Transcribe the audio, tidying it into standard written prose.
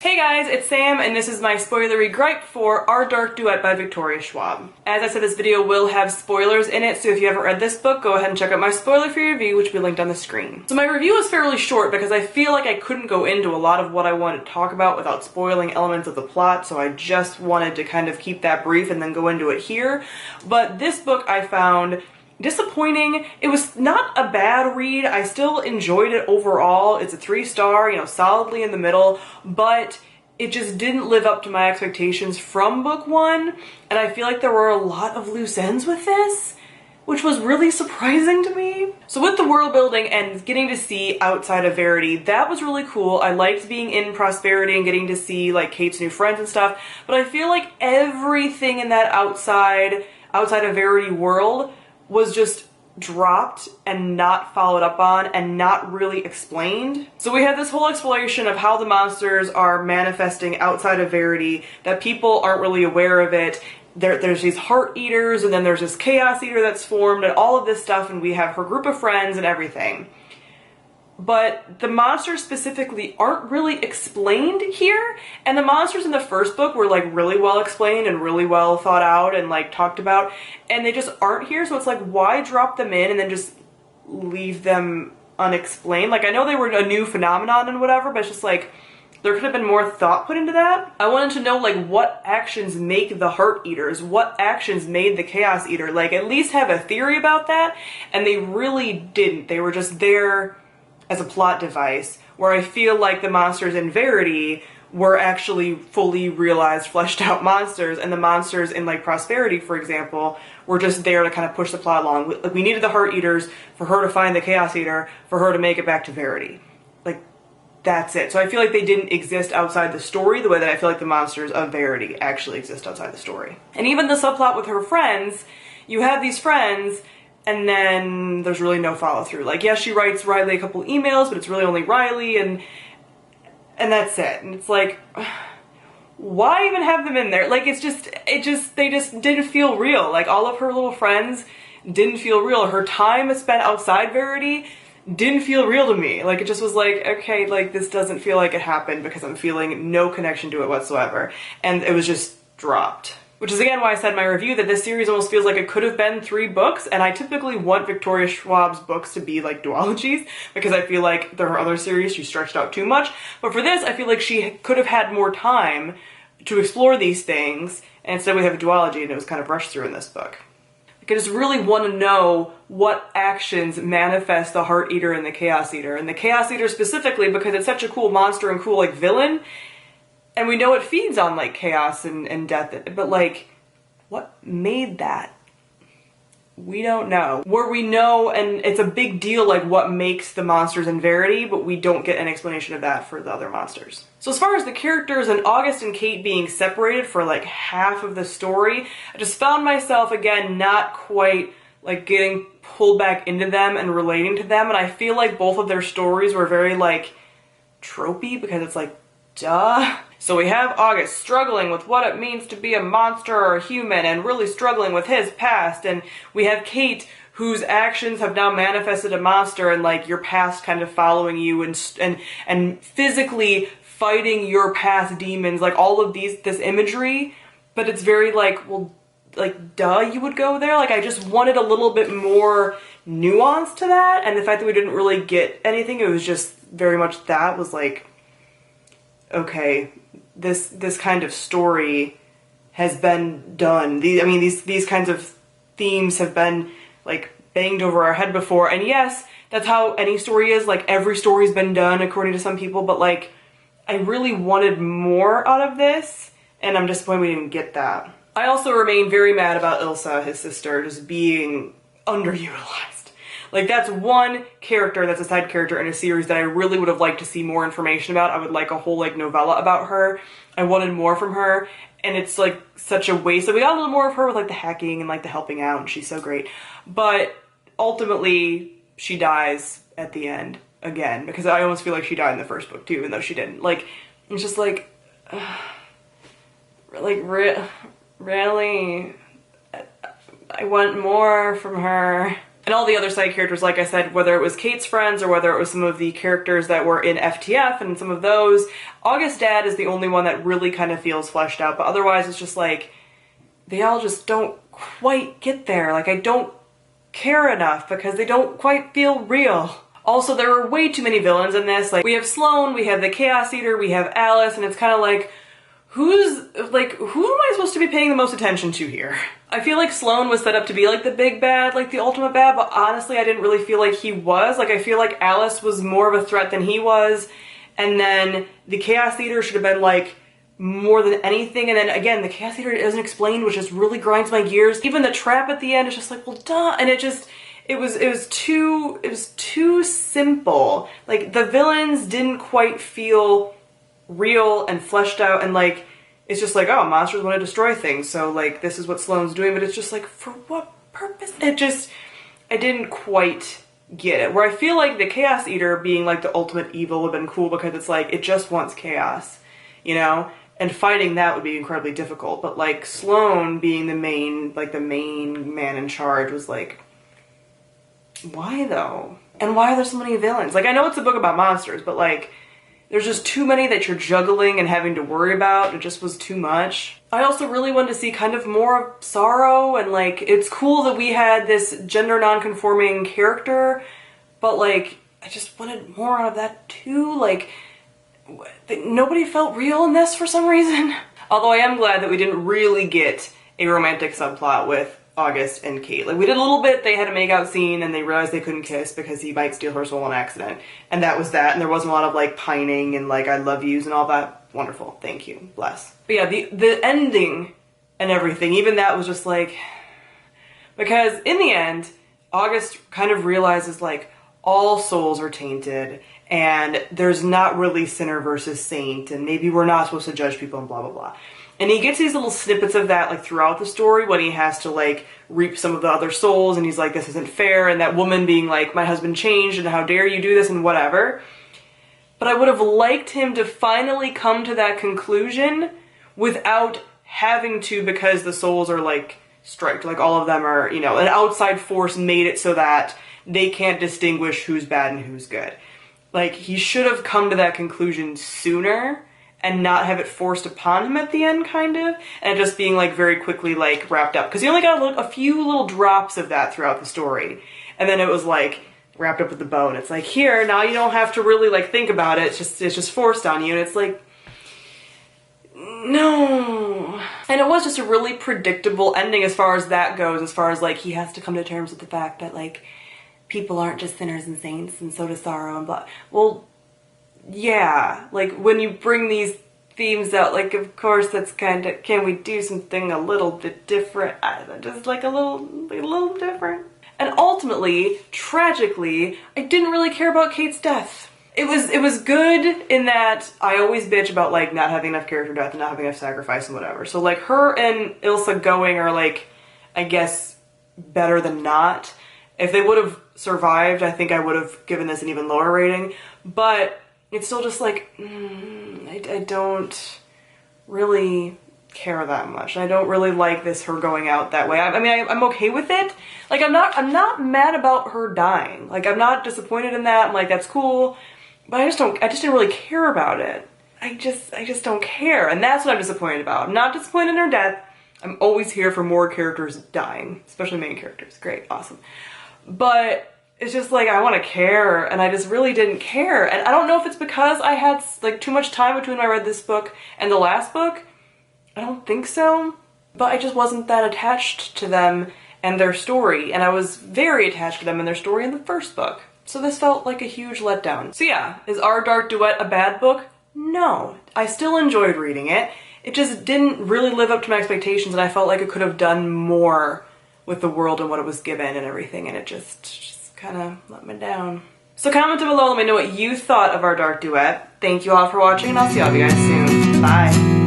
Hey guys, it's Sam, and this is my spoilery gripe for Our Dark Duet by Victoria Schwab. As I said, this video will have spoilers in it, so if you haven't read this book, go ahead and check out my spoiler-free review, which will be linked on the screen. So my review is fairly short because I feel like I couldn't go into a lot of what I wanted to talk about without spoiling elements of the plot, so I just wanted to kind of keep that brief and then go into it here. But this book I found disappointing. It was not a bad read. I still enjoyed it overall. It's a 3-star, solidly in the middle, but it just didn't live up to my expectations from book one, and I feel like there were a lot of loose ends with this, which was really surprising to me. So with the world building and getting to see outside of Verity, that was really cool. I liked being in Prosperity and getting to see like Kate's new friends and stuff, but I feel like everything in that outside of Verity world was just dropped and not followed up on and not really explained. So we have this whole exploration of how the monsters are manifesting outside of Verity, that people aren't really aware of it. There's these heart eaters, and then there's this chaos eater that's formed, and all of this stuff, and we have her group of friends and everything. But the monsters specifically aren't really explained here, and the monsters in the first book were like really well explained and really well thought out and like talked about, and they just aren't here. So it's like, why drop them in and then just leave them unexplained? Like, I know they were a new phenomenon and whatever, but it's just like, there could have been more thought put into that. I wanted to know like what actions make the heart eaters, what actions made the chaos eater, like at least have a theory about that, and they really didn't. They were just there as a plot device, where I feel like the monsters in Verity were actually fully realized, fleshed out monsters, and the monsters in like Prosperity, for example, were just there to kind of push the plot along. Like, we needed the Heart Eaters for her to find the Chaos Eater, for her to make it back to Verity. Like, that's it. So I feel like they didn't exist outside the story the way that I feel like the monsters of Verity actually exist outside the story. And even the subplot with her friends, you have these friends, and then there's really no follow through. Like, yes, she writes Riley a couple emails, but it's really only Riley, and that's it. And it's like, why even have them in there? Like, they just didn't feel real. Like, all of her little friends didn't feel real. Her time spent outside Verity didn't feel real to me. Like, it just was like, okay, like, this doesn't feel like it happened because I'm feeling no connection to it whatsoever. And it was just dropped. Which is again why I said in my review that this series almost feels like it could have been 3 books, and I typically want Victoria Schwab's books to be like duologies, because I feel like there are other series she stretched out too much. But for this, I feel like she could have had more time to explore these things, and instead we have a duology and it was kind of rushed through in this book. Like, I just really want to know what actions manifest the Heart Eater and the Chaos Eater, and the Chaos Eater specifically because it's such a cool monster and cool like villain. And we know it feeds on, like, chaos and death, but, like, what made that? We don't know. Where we know, and it's a big deal, like, what makes the monsters in Verity, but we don't get an explanation of that for the other monsters. So as far as the characters and August and Kate being separated for, like, half of the story, I just found myself, again, not quite, like, getting pulled back into them and relating to them, and I feel like both of their stories were very, like, tropey, because it's like, duh. So we have August struggling with what it means to be a monster or a human and really struggling with his past, and we have Kate whose actions have now manifested a monster and like your past kind of following you and physically fighting your past demons, like all of this imagery, but it's very like, well, like, duh, you would go there? Like, I just wanted a little bit more nuance to that, and the fact that we didn't really get anything, it was just very much that was like, okay, this kind of story has been done. These kinds of themes have been like banged over our head before, and yes, that's how any story is. Like, every story's been done according to some people, but like, I really wanted more out of this, and I'm disappointed we didn't get that. I also remain very mad about Ilsa, his sister, just being underutilized. Like, that's one character that's a side character in a series that I really would have liked to see more information about. I would like a whole, like, novella about her. I wanted more from her, and it's, like, such a waste. So we got a little more of her with, like, the hacking and, like, the helping out, and she's so great. But ultimately, she dies at the end again, because I almost feel like she died in the first book, too, even though she didn't. Like, it's just, like, really? I want more from her. And all the other side characters, like I said, whether it was Kate's friends or whether it was some of the characters that were in FTF and some of those, August's dad is the only one that really kind of feels fleshed out, but otherwise it's just like, they all just don't quite get there. Like, I don't care enough because they don't quite feel real. Also, there are way too many villains in this. Like, we have Sloane, we have the Chaos Eater, we have Alice, and it's kind of like, who am I supposed to be paying the most attention to here? I feel like Sloane was set up to be like the big bad, like the ultimate bad, but honestly I didn't really feel like he was. Like, I feel like Alice was more of a threat than he was, and then the Chaos Eater should have been like more than anything, and then again, the Chaos Eater isn't explained, which just really grinds my gears. Even the trap at the end is just like, well, duh, and it was too simple. Like, the villains didn't quite feel real and fleshed out, and like, it's just like, oh, monsters want to destroy things, so like, this is what Sloane's doing, but it's just like, for what purpose? I didn't quite get it. Where I feel like the Chaos Eater being like the ultimate evil would have been cool because it's like, it just wants chaos, you know? And fighting that would be incredibly difficult, but like, Sloane being the main man in charge was like, why though? And why are there so many villains? Like, I know it's a book about monsters, but like, there's just too many that you're juggling and having to worry about. It just was too much. I also really wanted to see kind of more of Sorrow, and like, it's cool that we had this gender non-conforming character, but like, I just wanted more out of that too. Like, nobody felt real in this for some reason. Although I am glad that we didn't really get a romantic subplot with August and Kate. Like, we did a little bit, they had a make out scene and they realized they couldn't kiss because he might steal her soul on accident. And that was that, and there wasn't a lot of like pining and like I love yous and all that. Wonderful, thank you, bless. But yeah, the ending and everything, even that was just like, because in the end, August kind of realizes like all souls are tainted and there's not really sinner versus saint, and maybe we're not supposed to judge people and blah blah blah. And he gets these little snippets of that like throughout the story when he has to like reap some of the other souls, and he's like, this isn't fair, and that woman being like, my husband changed and how dare you do this and whatever. But I would have liked him to finally come to that conclusion without having to, because the souls are like striped, like all of them are, you know, an outside force made it so that they can't distinguish who's bad and who's good. Like, he should have come to that conclusion sooner and not have it forced upon him at the end, kind of, and just being like very quickly like wrapped up, because he only got a few little drops of that throughout the story, and then it was like wrapped up with the bow, and it's like, here, now you don't have to really like think about it, it's just forced on you, and it's like, no. And it was just a really predictable ending as far as that goes, as far as like, he has to come to terms with the fact that like, people aren't just sinners and saints, and so does sorrow and blah. Well, yeah, like when you bring these themes out, like of course that's kind of, can we do something a little bit different? Just like a little different. And ultimately, tragically, I didn't really care about Kate's death. It was good in that I always bitch about like not having enough character death and not having enough sacrifice and whatever. So like her and Ilsa going are like, I guess, better than not. If they would have survived, I think I would have given this an even lower rating, but it's still just like, I don't really care that much. I don't really like this, her going out that way. I mean, I'm okay with it. Like, I'm not mad about her dying. Like, I'm not disappointed in that. I'm like, that's cool, but I just didn't really care about it. I just don't care, and that's what I'm disappointed about. I'm not disappointed in her death. I'm always here for more characters dying, especially main characters. Great, awesome. But it's just like, I want to care, and I just really didn't care. And I don't know if it's because I had like too much time between when I read this book and the last book. I don't think so. But I just wasn't that attached to them and their story, and I was very attached to them and their story in the first book. So this felt like a huge letdown. So yeah, is Our Dark Duet a bad book? No. I still enjoyed reading it. It just didn't really live up to my expectations, and I felt like it could have done more with the world and what it was given and everything, and it just kind of let me down. So comment down below, let me know what you thought of Our Dark Duet. Thank you all for watching, and I'll see all of you guys soon. Bye.